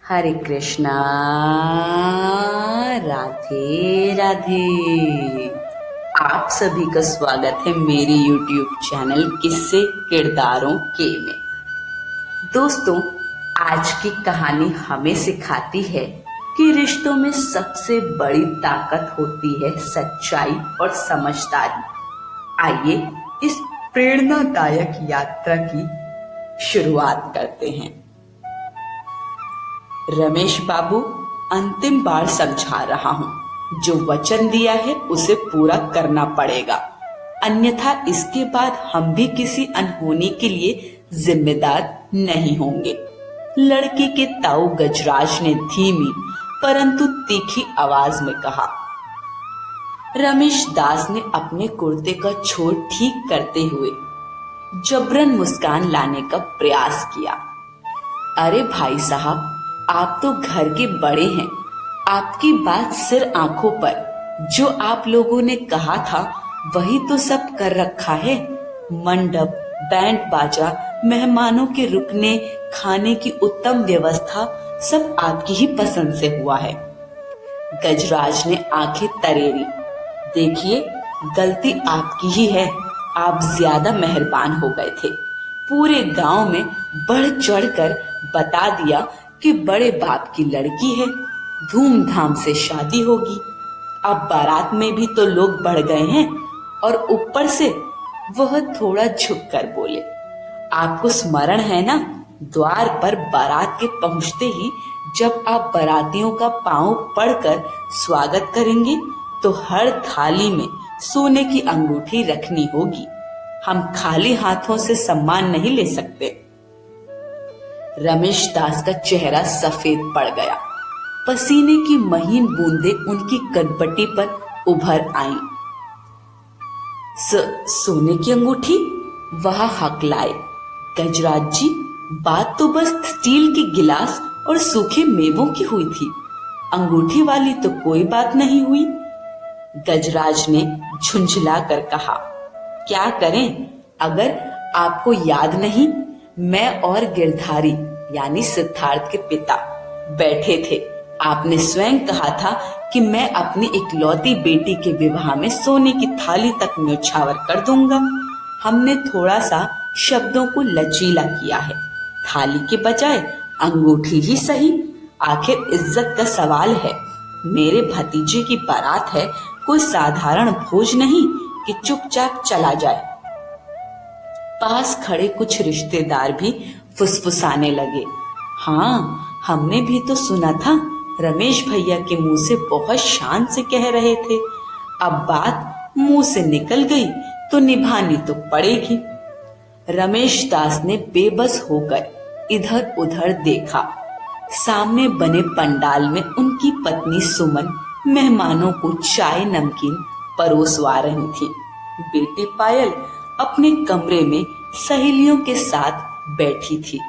हरे कृष्णा। राधे राधे। आप सभी का स्वागत है मेरे YouTube चैनल किस्से किरदारों के में। दोस्तों, आज की कहानी हमें सिखाती है कि रिश्तों में सबसे बड़ी ताकत होती है सच्चाई और समझदारी। आइए इस प्रेरणादायक यात्रा की शुरुआत करते हैं। रमेश बाबू, अंतिम बार समझा रहा हूँ, जो वचन दिया है उसे पूरा करना पड़ेगा, अन्यथा इसके बाद हम भी किसी अनहोनी के लिए जिम्मेदार नहीं होंगे। लड़के के ताऊ गजराज ने धीमी परंतु तीखी आवाज में कहा। रमेश दास ने अपने कुर्ते का छोर ठीक करते हुए जबरन मुस्कान लाने का प्रयास किया। अरे भाई साहब, आप तो घर के बड़े हैं, आपकी बात सिर आंखों पर। जो आप लोगों ने कहा था वही तो सब कर रखा है। मंडप, बैंड बाजा, मेहमानों के रुकने, खाने की उत्तम व्यवस्था सब आपकी ही पसंद से हुआ है। गजराज ने आंखें तरेरी। देखिए, गलती आपकी ही है, आप ज्यादा मेहरबान हो गए थे। पूरे गांव में बढ़ चढ़कर बता दिया कि बड़े बाप की लड़की है, धूमधाम से शादी होगी। अब बारात में भी तो लोग बढ़ गए हैं। और ऊपर से वह थोड़ा झुककर बोले, आपको स्मरण है ना, द्वार पर बारात के पहुंचते ही जब आप बारातियों का पांव पड़कर स्वागत करेंगे तो हर थाली में सोने की अंगूठी रखनी होगी। हम खाली हाथों से सम्मान नहीं ले सकते। रमेश दास का चेहरा सफेद पड़ गया। पसीने की महीन बूंदें उनकी कनपटी पर उभर आईं। सोने की अंगूठी? वह हकलाए। गजराज जी, बात तो बस स्टील के गिलास और सूखे मेवों की हुई थी, अंगूठी वाली तो कोई बात नहीं हुई। गजराज ने झुंझला कर कहा, क्या करें, अगर आपको याद नहीं, मैं और गिरधारी यानी सिद्धार्थ के पिता बैठे थे। आपने स्वयं कहा था कि मैं अपनी इकलौती बेटी के विवाह में सोने की थाली तक न्योछावर कर दूंगा। हमने थोड़ा सा शब्दों को लचीला किया है। थाली के बजाय अंगूठी ही सही, आखिर इज्जत का सवाल है। मेरे भतीजे की बारात है, कोई साधारण भोज नहीं कि चुपचाप चला जाए। पास खड़े कुछ रिश्तेदार भी फुसफुसाने लगे। हाँ, हमने भी तो सुना था, रमेश भैया के मुंह से बहुत शान से कह रहे थे। अब बात मुंह से निकल गई तो निभानी तो पड़ेगी। रमेश दास ने बेबस होकर इधर उधर देखा। सामने बने पंडाल में उनकी पत्नी सुमन मेहमानों को चाय नमकीन परोसवा रही थी। बेटी पायल अपने कमरे में सहेलियों के साथ बैठी थी,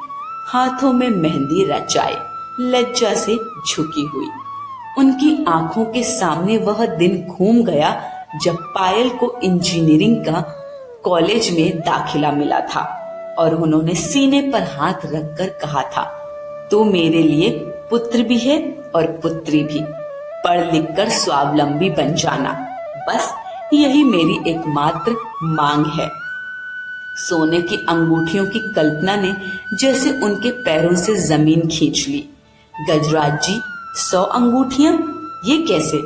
हाथों में मेहंदी रचाए, लज्जा से झुकी हुई। उनकी आंखों के सामने वह दिन घूम गया जब पायल को इंजीनियरिंग का कॉलेज में दाखिला मिला था और उन्होंने सीने पर हाथ रखकर कहा था, तू मेरे लिए पुत्र भी है और पुत्री भी, पढ़ लिख कर स्वावलंबी बन जाना, बस यही मेरी एकमात्र मांग है। सोने की अंगूठियों की कल्पना ने जैसे उनके पैरों से जमीन खींच ली। गजराज जी, 100 अंगूठियां? ये कैसे,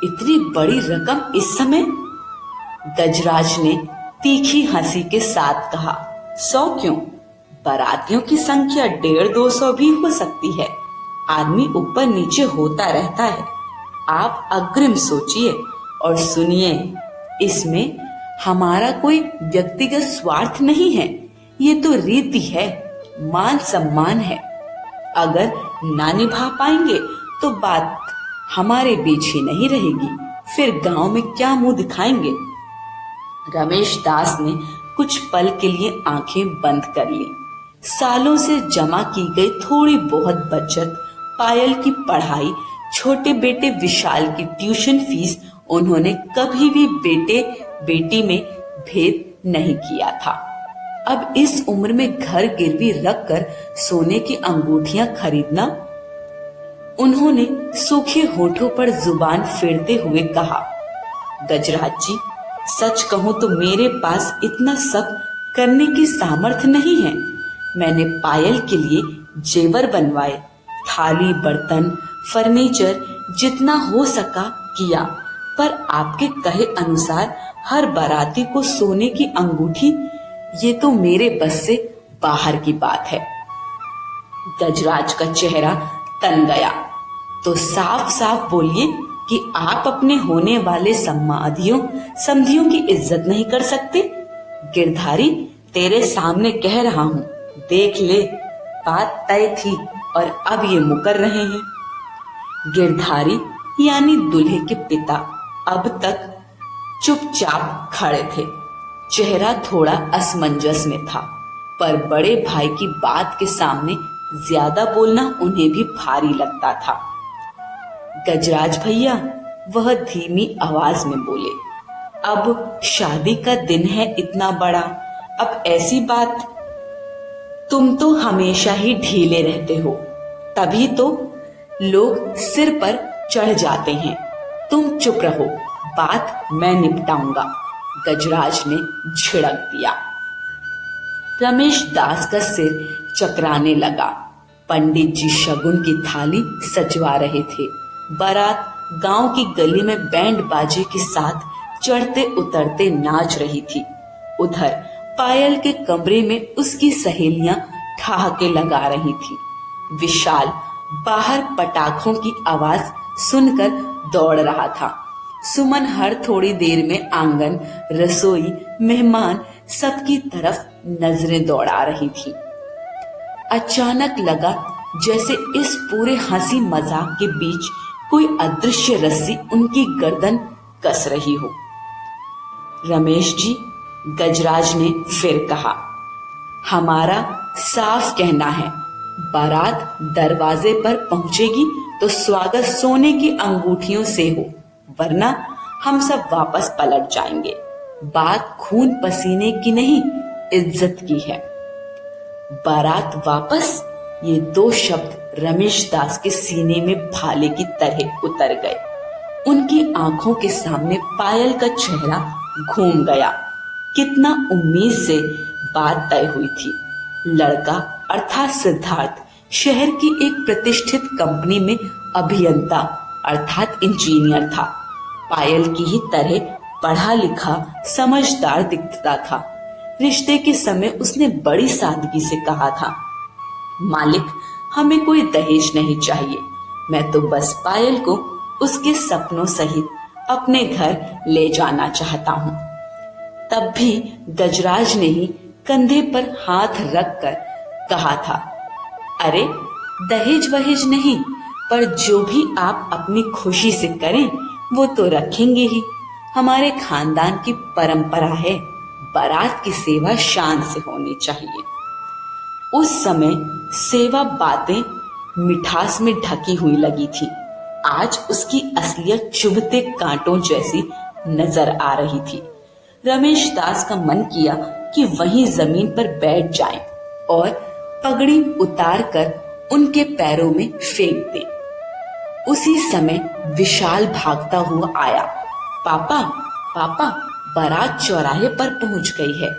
इतनी बड़ी रकम इस समय? गजराज ने तीखी हंसी के साथ कहा, 100 क्यों, बारातियों की संख्या 150-200 भी हो सकती है। आदमी ऊपर नीचे होता रहता है। आप अग्रिम सोचिए और सुनिए, इसमें हमारा कोई व्यक्तिगत स्वार्थ नहीं है, ये तो रीति है, मान सम्मान है। अगर ना निभा पाएंगे तो बात हमारे बीच ही नहीं रहेगी, फिर गांव में क्या मुंह दिखाएंगे। रमेश दास ने कुछ पल के लिए आंखें बंद कर ली। सालों से जमा की गई थोड़ी बहुत बचत, पायल की पढ़ाई, छोटे बेटे विशाल की ट्यूशन फीस, उन्होंने कभी भी बेटे बेटी में भेद नहीं किया था। अब इस उम्र में घर गिरवी रखकर सोने की अंगूठियां खरीदना, उन्होंने सूखे होठों पर जुबान फेरते हुए कहा, गजराज जी, सच कहूं तो मेरे पास इतना सब करने की सामर्थ्य नहीं है। मैंने पायल के लिए जेवर बनवाए, थाली बर्तन फर्नीचर जितना हो सका किया, पर आपके कहे अनुसार हर बाराती को सोने की अंगूठी, ये तो मेरे बस से बाहर की बात है। गजराज का चेहरा तन गया। तो साफ साफ बोलिए कि आप अपने होने वाले समधियों की इज्जत नहीं कर सकते। गिरधारी, तेरे सामने कह रहा हूं, देख ले, बात तय थी और अब ये मुकर रहे हैं। गिरधारी यानी दूल्हे के पिता अब तक चुपचाप खड़े थे। चेहरा थोड़ा असमंजस में था, पर बड़े भाई की बात के सामने ज्यादा बोलना उन्हें भी भारी लगता था। गजराज भैया, वह धीमी आवाज में बोले, अब शादी का दिन है इतना बड़ा, अब ऐसी बात। तुम तो हमेशा ही ढीले रहते हो, तभी तो लोग सिर पर चढ़ जाते हैं। तुम चुप रहो, बात मैं निपटाऊंगा, गजराज ने झिड़क दिया। रमेश दास का सिर चकराने लगा। पंडित जी शगुन की थाली सजवा रहे थे। बारात गांव की गली में बैंड बाजे के साथ चढ़ते उतरते नाच रही थी। उधर पायल के कमरे में उसकी सहेलियां ठहाके लगा रही थी। विशाल बाहर पटाखों की आवाज सुनकर दौड़ रहा था। सुमन हर थोड़ी देर में आंगन, रसोई, मेहमान सबकी तरफ नजरें दौड़ा रही थी। अचानक लगा जैसे इस पूरे हंसी मजाक के बीच कोई अदृश्य रस्सी उनकी गर्दन कस रही हो। रमेश जी, गजराज ने फिर कहा, हमारा साफ कहना है, बारात दरवाजे पर पहुंचेगी तो स्वागत सोने की अंगूठियों से हो, वरना हम सब वापस पलट जाएंगे। बात खून पसीने की नहीं, इज्जत की है। बारात वापस, ये दो शब्द रमेश दास के सीने में भाले की तरह उतर गए। उनकी आंखों के सामने पायल का चेहरा घूम गया। कितना उम्मीद से बात तय हुई थी। लड़का अर्थात सिद्धार्थ शहर की एक प्रतिष्ठित कंपनी में अभियंता अर्थात इंजीनियर था। पायल की ही तरह पढ़ा लिखा समझदार दिखता था। रिश्ते के समय उसने बड़ी सादगी से कहा था, मालिक, हमें कोई दहेज नहीं चाहिए, मैं तो बस पायल को उसके सपनों सहित अपने घर ले जाना चाहता हूँ। तब भी गजराज ने ही कंधे पर हाथ रखकर कहा था, अरे दहेज वहेज नहीं, पर जो भी आप अपनी खुशी से करें वो तो रखेंगे ही। हमारे खानदान की परंपरा है, बारात की सेवा शान से होनी चाहिए। उस समय सेवा बातें मिठास में ढकी हुई लगी थी। आज उसकी असलियत चुभते कांटों जैसी नजर आ रही थी। रमेश दास का मन किया कि वहीं जमीन पर बैठ जाएं और पगड़ी उतार कर उनके पैरों में फेंक दे। उसी समय विशाल भागता हुआ आया। पापा, पापा, बारात चौराहे पर पहुंच गई है।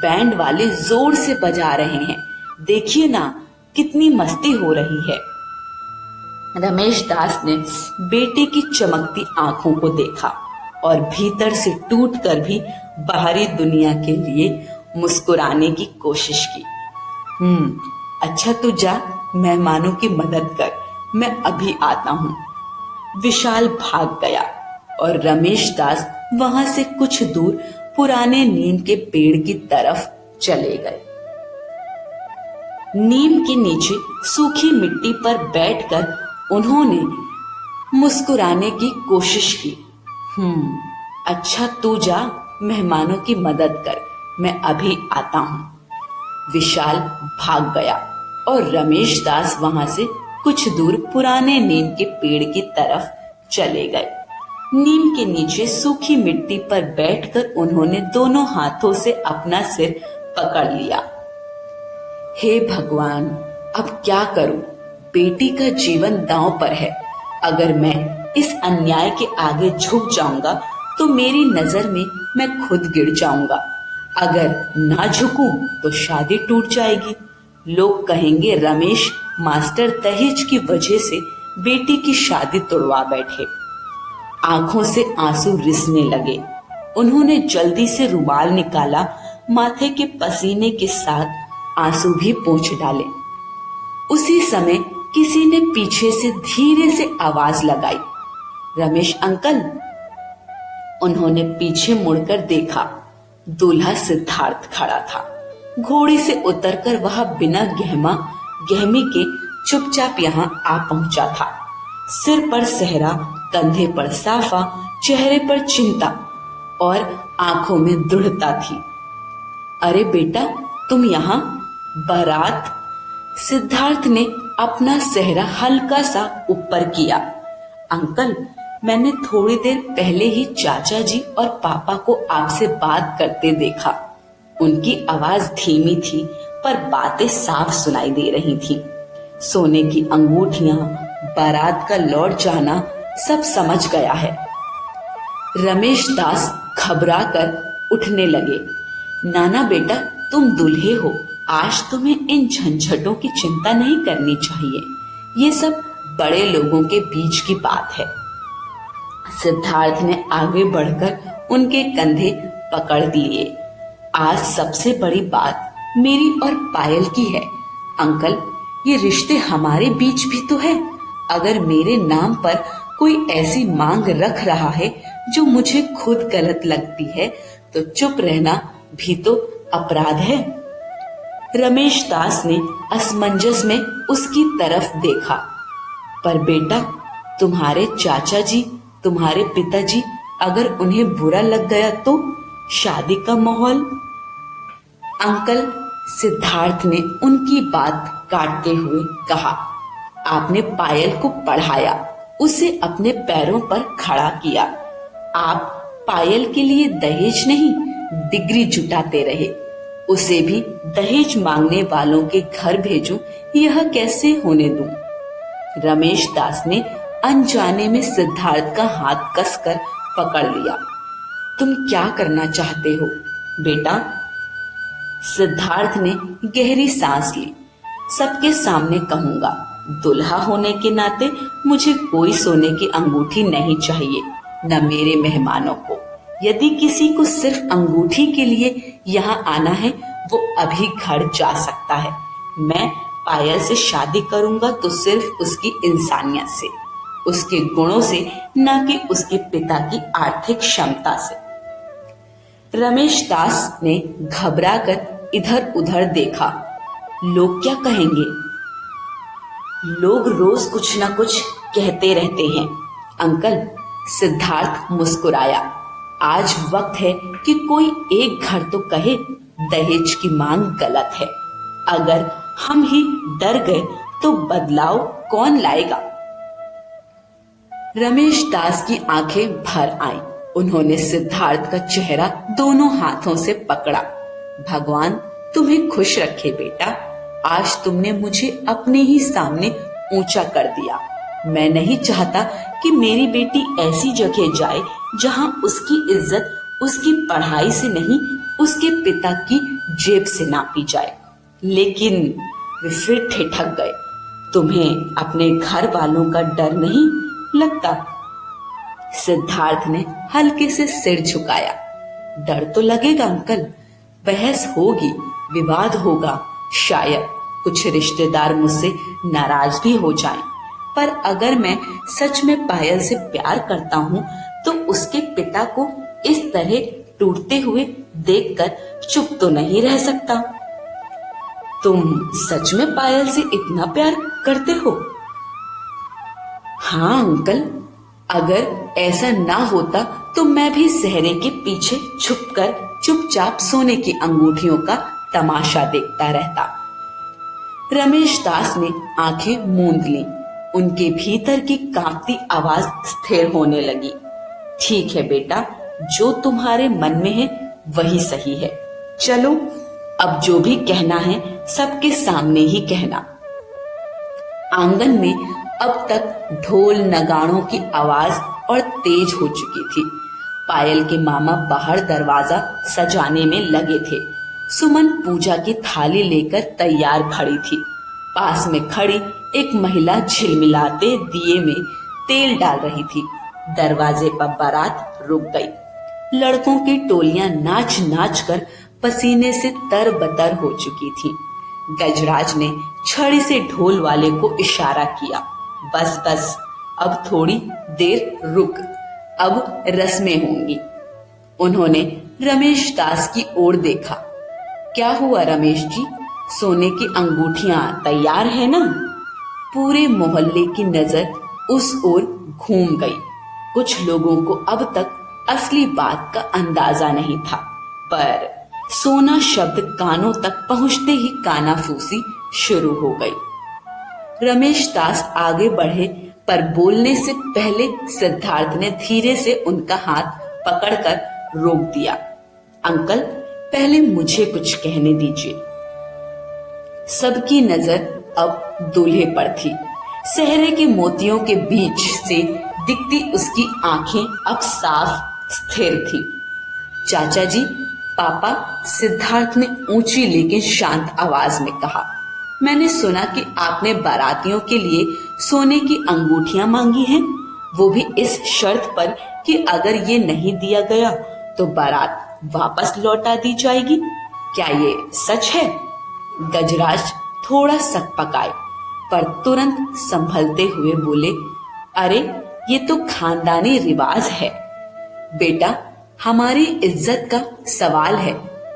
बैंड वाले जोर से बजा रहे हैं, देखिए ना कितनी मस्ती हो रही है। रमेश दास ने बेटे की चमकती आंखों को देखा और भीतर से टूटकर भी बाहरी दुनिया के लिए मुस्कुराने की कोशिश की। अच्छा तू जा, मेहमानों की मदद कर, मैं अभी आता हूँ। विशाल भाग गया और रमेश दास वहां से कुछ दूर पुराने नीम के पेड़ की तरफ चले गए। नीम के नीचे सूखी मिट्टी पर बैठकर उन्होंने मुस्कुराने की कोशिश की। अच्छा तू जा, मेहमानों की मदद कर, मैं अभी आता हूँ। विशाल भाग गया और रमेश दास वहां से कुछ दूर पुराने नीम के पेड़ की तरफ चले गए। नीम के नीचे सूखी मिट्टी पर बैठकर उन्होंने दोनों हाथों से अपना सिर पकड़ लिया। हे भगवान, अब क्या करूं? बेटी का जीवन दांव पर है। अगर मैं इस अन्याय के आगे झुक जाऊंगा तो मेरी नजर में मैं खुद गिर जाऊंगा। अगर ना झुकूं तो शादी टूट जाएगी। लोग कहेंगे रमेश मास्टर दहेज की वजह से बेटी की शादी तोड़वा बैठे। आंखों से आंसू रिसने लगे। उन्होंने जल्दी से रुमाल निकाला, माथे के पसीने के साथ आंसू भी पोंछ डाले। उसी समय किसी ने पीछे से धीरे से आवाज लगाई, रमेश अंकल। उन्होंने पीछे मुड़कर देखा। दूल्हा सिद्धार्थ खड़ा था। घोड़ी से उतरकर वह बिना गहमी के चुपचाप यहाँ आ पहुंचा था। सिर पर सेहरा, कंधे पर साफा, चेहरे पर चिंता और आंखों में दृढ़ता थी। अरे बेटा, तुम यहाँ? बारात? सिद्धार्थ ने अपना सेहरा हल्का सा ऊपर किया। अंकल, मैंने थोड़ी देर पहले ही चाचा जी और पापा को आपसे बात करते देखा। उनकी आवाज धीमी थी पर बातें साफ सुनाई दे रही थी। सोने की अंगूठियां, बारात का लौट जाना, सब समझ गया है। रमेश दास घबरा कर उठने लगे। नाना बेटा, तुम दूल्हे हो, आज तुम्हें इन झंझटों की चिंता नहीं करनी चाहिए। ये सब बड़े लोगों के बीच की बात है। सिद्धार्थ ने आगे बढ़कर उनके कंधे पकड़ लिए। आज सबसे बड़ी बात मेरी और पायल की है। अंकल, ये रिश्ते हमारे बीच भी तो है। अगर मेरे नाम पर कोई ऐसी मांग रख रहा है जो मुझे खुद गलत लगती है तो चुप रहना भी तो अपराध है। रमेश दास ने असमंजस में उसकी तरफ देखा। पर बेटा, तुम्हारे चाचा जी, तुम्हारे पिताजी, अगर उन्हें बुरा लग गया तो शादी का माहौल। अंकल, सिद्धार्थ ने उनकी बात काटते हुए कहा, आपने पायल को पढ़ाया, उसे अपने पैरों पर खड़ा किया। आप पायल के लिए दहेज नहीं, डिग्री जुटाते रहे। उसे भी दहेज मांगने वालों के घर भेजूं, यह कैसे होने दूं? रमेश दास ने अनजाने में सिद्धार्थ का हाथ कसकर पकड़ लिया। तुम क्या करना चाहते हो बेटा? सिद्धार्थ ने गहरी सांस ली। सबके सामने कहूंगा, दुल्हा होने के नाते मुझे कोई सोने की अंगूठी नहीं चाहिए, न मेरे मेहमानों को। यदि किसी को सिर्फ अंगूठी के लिए यहाँ आना है, वो अभी घर जा सकता है। मैं पायल से शादी करूंगा तो सिर्फ उसकी इंसानियत से, उसके गुणों से, न कि उसके पिता की आर्थिक क्षमता से। रमेश दास ने घबराकर इधर उधर देखा। लोग क्या कहेंगे? लोग रोज कुछ न कुछ कहते रहते हैं अंकल। सिद्धार्थ मुस्कुराया। आज वक्त है कि कोई एक घर तो कहे दहेज की मांग गलत है। अगर हम ही डर गए तो बदलाव कौन लाएगा? रमेश दास की आंखें भर आईं। उन्होंने सिद्धार्थ का चेहरा दोनों हाथों से पकड़ा। भगवान तुम्हें खुश रखे बेटा। आज तुमने मुझे अपने ही सामने ऊंचा कर दिया। मैं नहीं चाहता कि मेरी बेटी ऐसी जगह जाए जहां उसकी इज्जत उसकी पढ़ाई से नहीं, उसके पिता की जेब से नापी जाए। लेकिन वे फिर ठिठक गए। तुम्हें अपने घर वालों का डर नहीं लगता? सिद्धार्थ ने हल्के से सिर झुकाया। डर तो लगेगा अंकल। बहस होगी, विवाद होगा, शायद कुछ रिश्तेदार मुझसे नाराज भी हो जाएं। पर अगर मैं सच में पायल से प्यार करता हूँ तो उसके पिता को इस तरह टूटते हुए देखकर चुप तो नहीं रह सकता। तुम सच में पायल से इतना प्यार करते हो? हाँ अंकल, अगर ऐसा ना होता तो मैं भी सेहरे के पीछे छुपकर चुपचाप सोने की अंगूठियों का तमाशा देखता रहता। रमेश दास ने आंखें मूंद ली। उनके भीतर की कांपती आवाज स्थिर होने लगी। ठीक है बेटा, जो तुम्हारे मन में है वही सही है। चलो, अब जो भी कहना है सबके सामने ही कहना। आंगन में अब तक ढोल नगाड़ों की आवाज और तेज हो चुकी थी। पायल के मामा बाहर दरवाजा सजाने में लगे थे। सुमन पूजा की थाली लेकर तैयार खड़ी थी। पास में खड़ी एक महिला झिलमिलाते दिए में तेल डाल रही थी। दरवाजे पर बारात रुक गई। लड़कों की टोलियां नाच नाच कर पसीने से तरबतर हो चुकी थी। गजराज ने छड़ी से ढोल वाले को इशारा किया, बस बस, अब थोड़ी देर रुक, अब रस्में होंगी। उन्होंने रमेश दास की ओर देखा। क्या हुआ रमेश जी, सोने की अंगूठियां तैयार है ना? पूरे मोहल्ले की नजर उस ओर घूम गई। कुछ लोगों को अब तक असली बात का अंदाजा नहीं था, पर सोना शब्द कानों तक पहुंचते ही कानाफूसी शुरू हो गई। रमेश दास आगे बढ़े, पर बोलने से पहले सिद्धार्थ ने धीरे से उनका हाथ पकड़कर रोक दिया। अंकल, पहले मुझे कुछ कहने दीजिए। सबकी नजर अब दूल्हे पर थी। सेहरे के मोतियों के बीच से दिखती उसकी आंखें अब साफ स्थिर थी। चाचा जी, पापा, सिद्धार्थ ने ऊंची लेकिन शांत आवाज में कहा, मैंने सुना कि आपने बारातियों के लिए सोने की अंगूठियां मांगी हैं, वो भी इस शर्त पर कि अगर ये नहीं दिया गया तो बारात वापस लौटा दी जाएगी। क्या ये सच है? गजराज थोड़ा सकपकाए, पर तुरंत संभलते हुए बोले, अरे ये तो खानदानी रिवाज है बेटा, हमारी इज्जत का सवाल है।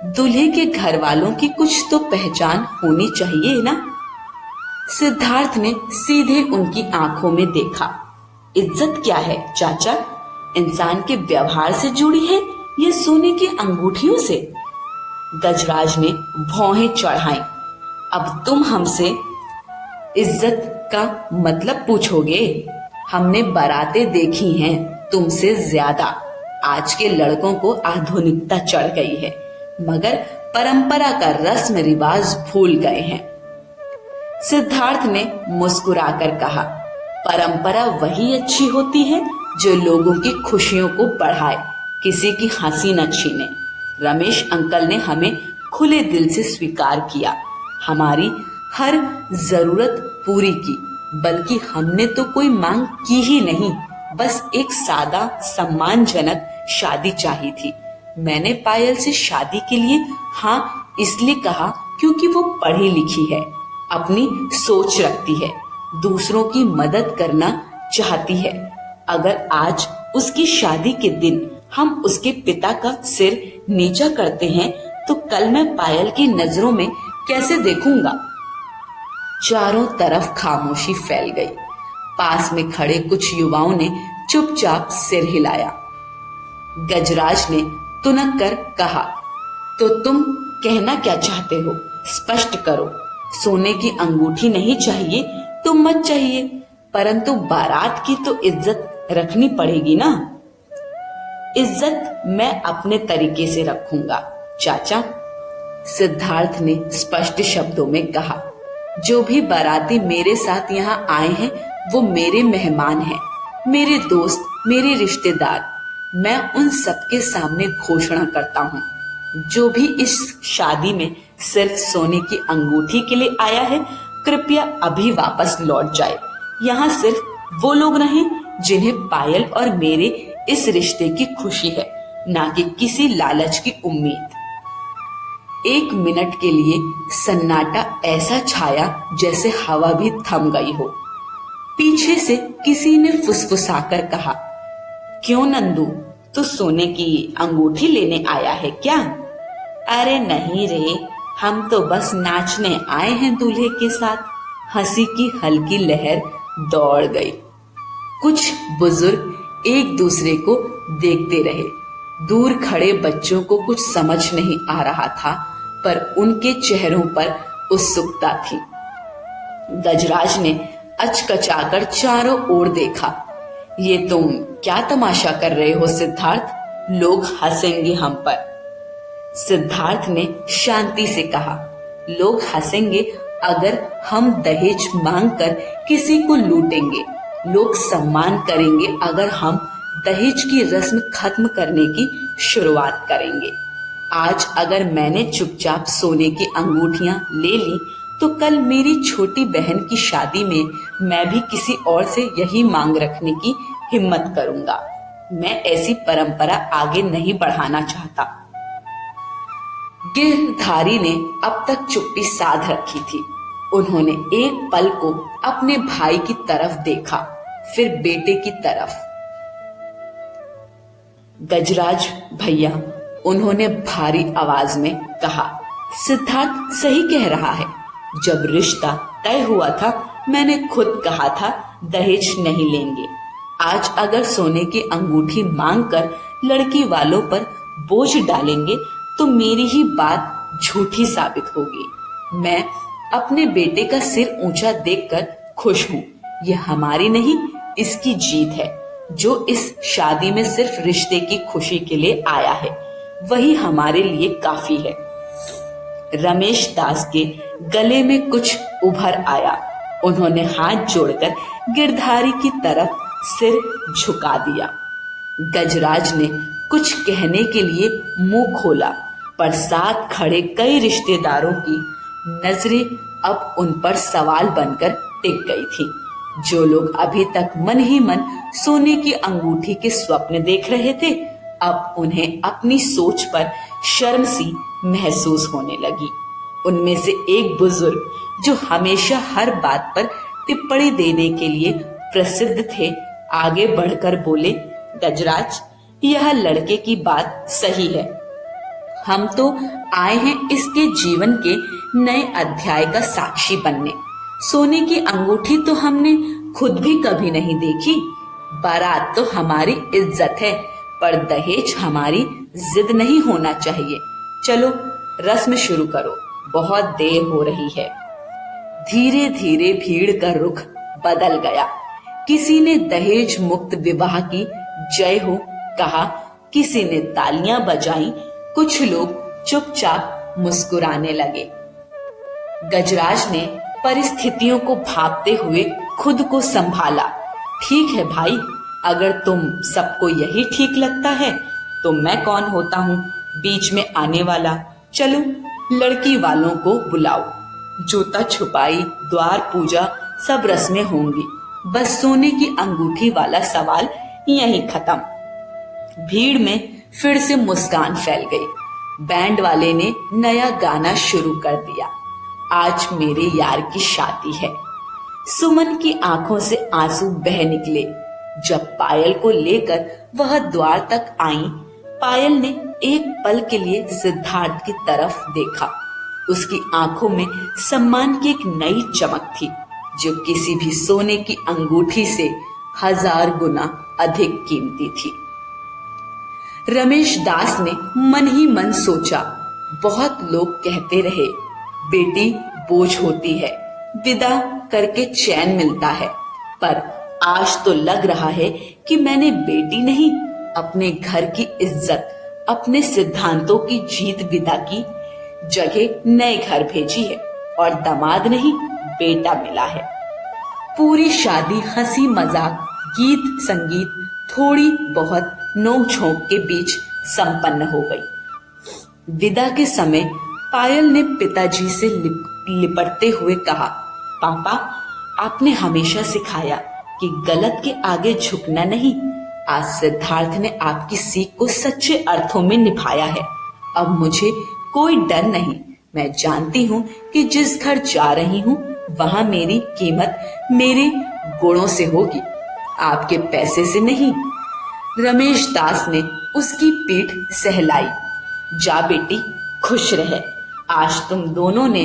दूल्हे के घर वालों की कुछ तो पहचान होनी चाहिए ना। सिद्धार्थ ने सीधे उनकी आंखों में देखा। इज्जत क्या है चाचा? इंसान के व्यवहार से जुड़ी है या सोने की अंगूठियों से? गजराज ने भौहें चढ़ाई। अब तुम हमसे इज्जत का मतलब पूछोगे? हमने बारातें देखी हैं तुमसे ज्यादा। आज के लड़कों को आधुनिकता चढ़ गई है, मगर परंपरा का रस्म रिवाज भूल गए हैं। सिद्धार्थ ने मुस्कुराकर कहा, परंपरा वही अच्छी होती है जो लोगों की खुशियों को बढ़ाए, किसी की हंसी न छीने। रमेश अंकल ने हमें खुले दिल से स्वीकार किया, हमारी हर जरूरत पूरी की, बल्कि हमने तो कोई मांग की ही नहीं, बस एक सादा सम्मानजनक शादी चाहिए थी। मैंने पायल से शादी के लिए हाँ इसलिए कहा क्योंकि वो पढ़ी लिखी है, अपनी सोच रखती है, दूसरों की मदद करना चाहती है। अगर आज उसकी शादी के दिन हम उसके पिता का सिर नीचा करते हैं तो कल मैं पायल की नजरों में कैसे देखूंगा? चारों तरफ खामोशी फैल गई। पास में खड़े कुछ युवाओं ने चुपचाप सिर हिलाया। गजराज ने तुनक कर कहा, तो तुम कहना क्या चाहते हो? स्पष्ट करो। सोने की अंगूठी नहीं चाहिए तो मत चाहिए, परंतु बारात की तो इज्जत रखनी पड़ेगी ना। इज्जत मैं अपने तरीके से रखूंगा चाचा, सिद्धार्थ ने स्पष्ट शब्दों में कहा। जो भी बाराती मेरे साथ यहाँ आए हैं वो मेरे मेहमान हैं, मेरे दोस्त, मेरे रिश्तेदार। मैं उन सबके सामने घोषणा करता हूँ, जो भी इस शादी में सिर्फ सोने की अंगूठी के लिए आया है, कृपया अभी वापस लौट जाए। यहाँ सिर्फ वो लोग रहें जिन्हें पायल और मेरे इस रिश्ते की खुशी है, ना कि किसी लालच की उम्मीद। 1 मिनट के लिए सन्नाटा ऐसा छाया जैसे हवा भी थम गई हो। पीछे से किसी ने फुसफुसाकर कहा, क्यों नंदू, तू सोने की अंगूठी लेने आया है क्या? अरे नहीं रे, हम तो बस नाचने आए हैं दूल्हे के साथ। हंसी की हल्की लहर दौड़ गई। कुछ बुजुर्ग एक दूसरे को देखते रहे। दूर खड़े बच्चों को कुछ समझ नहीं आ रहा था, पर उनके चेहरों पर उत्सुकता थी। गजराज ने अचकचाकर चारों ओर देखा। ये तुम क्या तमाशा कर रहे हो सिद्धार्थ? लोग हंसेंगे हम पर। सिद्धार्थ ने शांति से कहा, लोग हंसेंगे अगर हम दहेज मांगकर किसी को लूटेंगे, लोग सम्मान करेंगे अगर हम दहेज की रस्म खत्म करने की शुरुआत करेंगे। आज अगर मैंने चुपचाप सोने की अंगूठियां ले ली तो कल मेरी छोटी बहन की शादी में मैं भी किसी और से यही मांग रखने की हिम्मत करूंगा। मैं ऐसी परंपरा आगे नहीं बढ़ाना चाहता। गिरधारी ने अब तक चुप्पी साध रखी थी। उन्होंने एक पल को अपने भाई की तरफ देखा, फिर बेटे की तरफ। गजराज भैया, उन्होंने भारी आवाज में कहा, सिद्धार्थ सही कह रहा है। जब रिश्ता तय हुआ था मैंने खुद कहा था दहेज नहीं लेंगे। आज अगर सोने की अंगूठी मांगकर लड़की वालों पर बोझ डालेंगे तो मेरी ही बात झूठी साबित होगी। मैं अपने बेटे का सिर ऊंचा देखकर खुश हूँ। यह हमारी नहीं, इसकी जीत है। जो इस शादी में सिर्फ रिश्ते की खुशी के लिए आया है, वही हमारे लिए काफी है। रमेश दास के गले में कुछ उभर आया। उन्होंने हाथ जोड़कर गिरधारी की तरफ सिर झुका दिया। गजराज ने कुछ कहने के लिए मुंह खोला, पर साथ खड़े कई रिश्तेदारों की नजरें अब उन पर सवाल बनकर टिक गई थी। जो लोग अभी तक मन ही मन सोने की अंगूठी के स्वप्न देख रहे थे, अब उन्हें अपनी सोच पर शर्म सी महसूस होने लगी। उनमें से एक बुजुर्ग जो हमेशा हर बात पर टिप्पणी देने के लिए प्रसिद्ध थे, आगे बढ़कर बोले, गजराज, यह लड़के की बात सही है। हम तो आए हैं इसके जीवन के नए अध्याय का साक्षी बनने। सोने की अंगूठी तो हमने खुद भी कभी नहीं देखी। बारात तो हमारी इज्जत है, पर दहेज हमारी जिद नहीं होना चाहिए। चलो रस्म शुरू करो, बहुत देर हो रही है। धीरे धीरे भीड़ का रुख बदल गया। किसी ने दहेज मुक्त विवाह की जय हो कहा, किसी ने तालियां बजाई, कुछ लोग चुपचाप मुस्कुराने लगे। गजराज ने परिस्थितियों को भांपते हुए खुद को संभाला। ठीक है भाई, अगर तुम सबको यही ठीक लगता है तो मैं कौन होता हूँ बीच में आने वाला। चलो लड़की वालों को बुलाओ। जूता छुपाई, द्वार पूजा, सब रस्में होंगी। बस सोने की अंगूठी वाला सवाल यहीं खत्म। भीड़ में फिर से मुस्कान फैल गई। बैंड वाले ने नया गाना शुरू कर दिया। आज मेरे यार की शादी है। सुमन की आंखों से आंसू बह निकले। जब पायल को लेकर वह द्वार तक आई, पायल ने एक पल के लिए सिद्धार्थ की तरफ देखा। उसकी आंखों में सम्मान की एक नई चमक थी, जो किसी भी सोने की अंगूठी से 1000 गुना अधिक कीमती थी। रमेश दास ने मन ही मन सोचा, बहुत लोग कहते रहे बेटी बोझ होती है, विदा करके चैन मिलता है, पर आज तो लग रहा है कि मैंने बेटी नहीं, अपने घर की इज्जत, अपने सिद्धांतों की जीत विदा की जगह नए घर भेजी है, और दामाद नहीं बेटा मिला है। पूरी शादी हंसी मजाक, गीत संगीत, थोड़ी बहुत नोक झोंक के बीच संपन्न हो गई। विदा के समय पायल ने पिताजी से लिपटते हुए कहा, पापा, आपने हमेशा सिखाया कि गलत के आगे झुकना नहीं। आज सिद्धार्थ ने आपकी सीख को सच्चे अर्थों में निभाया है। अब मुझे कोई डर नहीं। मैं जानती हूँ कि जिस घर जा रही हूँ वहां मेरी कीमत मेरे गुणों से होगी, आपके पैसे से नहीं। रमेश दास ने उसकी पीठ सहलाई। जा बेटी, खुश रहे। आज तुम दोनों ने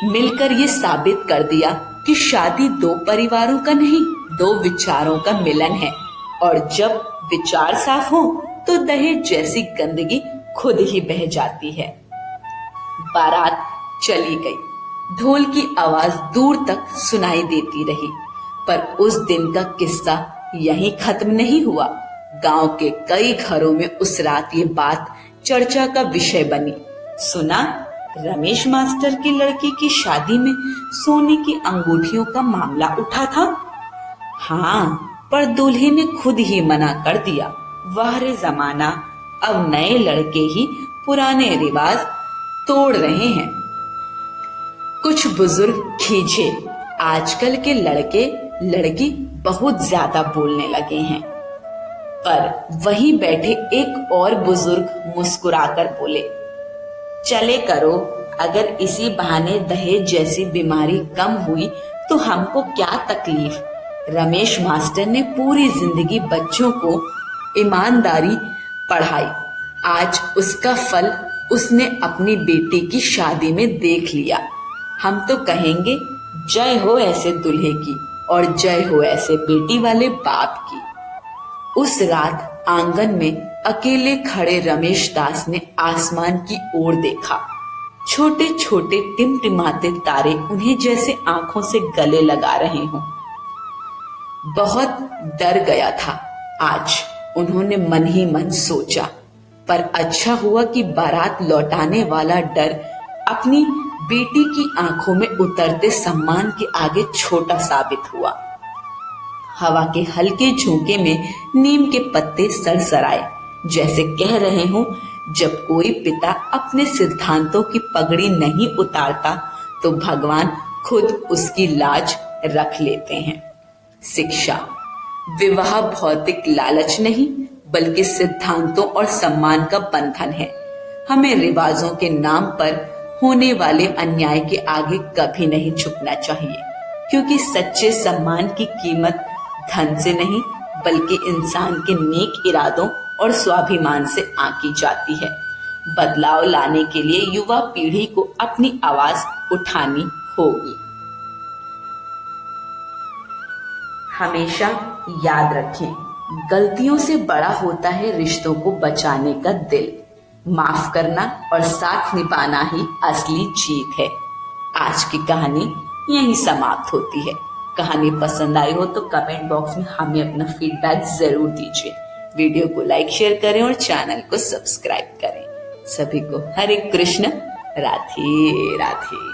मिलकर ये साबित कर दिया कि शादी दो परिवारों का नहीं, दो विचारों का मिलन है, और जब विचार साफ हो तो दहेज जैसी गंदगी खुद ही बह जाती है। बारात चली गई। ढोल की आवाज दूर तक सुनाई देती रही, पर उस दिन का किस्सा यहीं खत्म नहीं हुआ। गांव के कई घरों में उस रात ये बात चर्चा का विषय बनी। सुना, रमेश मास्टर की लड़की की शादी में सोने की अंगूठियों का मामला उठा था। हाँ, पर दूल्हे ने खुद ही मना कर दिया। वाह रे जमाना, अब नए लड़के ही पुराने रिवाज तोड़ रहे हैं। कुछ बुजुर्ग खींचे, आजकल के लड़के लड़की बहुत ज्यादा बोलने लगे हैं। पर वहीं बैठे एक और बुजुर्ग मुस्कुराकर बोले, चले करो, अगर इसी बहाने दहेज जैसी बीमारी कम हुई तो हमको क्या तकलीफ। रमेश मास्टर ने पूरी जिंदगी बच्चों को ईमानदारी पढ़ाई, आज उसका फल उसने अपनी बेटी की शादी में देख लिया। हम तो कहेंगे जय हो ऐसे दूल्हे की और जय हो ऐसे बेटी वाले बाप की। उस रात आंगन में अकेले खड़े रमेश दास ने आसमान की ओर देखा। छोटे छोटे टिमटिमाते तारे उन्हें जैसे आंखों से गले लगा रहे हों। बहुत डर गया था आज, उन्होंने मन ही मन सोचा, पर अच्छा हुआ कि बारात लौटाने वाला डर अपनी बेटी की आंखों में उतरते सम्मान के आगे छोटा साबित हुआ। हवा के हल्के झोंके में नीम के पत्ते सरसराए, जैसे कह रहे हों, जब कोई पिता अपने सिद्धांतों की पगड़ी नहीं उतारता तो भगवान खुद उसकी लाज रख लेते हैं। शिक्षा, विवाह भौतिक लालच नहीं बल्कि सिद्धांतों और सम्मान का बंधन है। हमें रिवाजों के नाम पर होने वाले अन्याय के आगे कभी नहीं झुकना चाहिए, क्योंकि सच्चे सम्मान की कीमत धन से नहीं बल्कि इंसान के नेक इरादों और स्वाभिमान से आंकी जाती है। बदलाव लाने के लिए युवा पीढ़ी को अपनी आवाज उठानी होगी। हमेशा याद रखें, गलतियों से बड़ा होता है रिश्तों को बचाने का दिल। माफ करना और साथ निभाना ही असली जीत है। आज की कहानी यहीं समाप्त होती है। कहानी पसंद आई हो तो कमेंट बॉक्स में हमें अपना फीडबैक जरूर दीजिए। वीडियो को लाइक शेयर करें और चैनल को सब्सक्राइब करें। सभी को हरे कृष्ण, राधे राधे।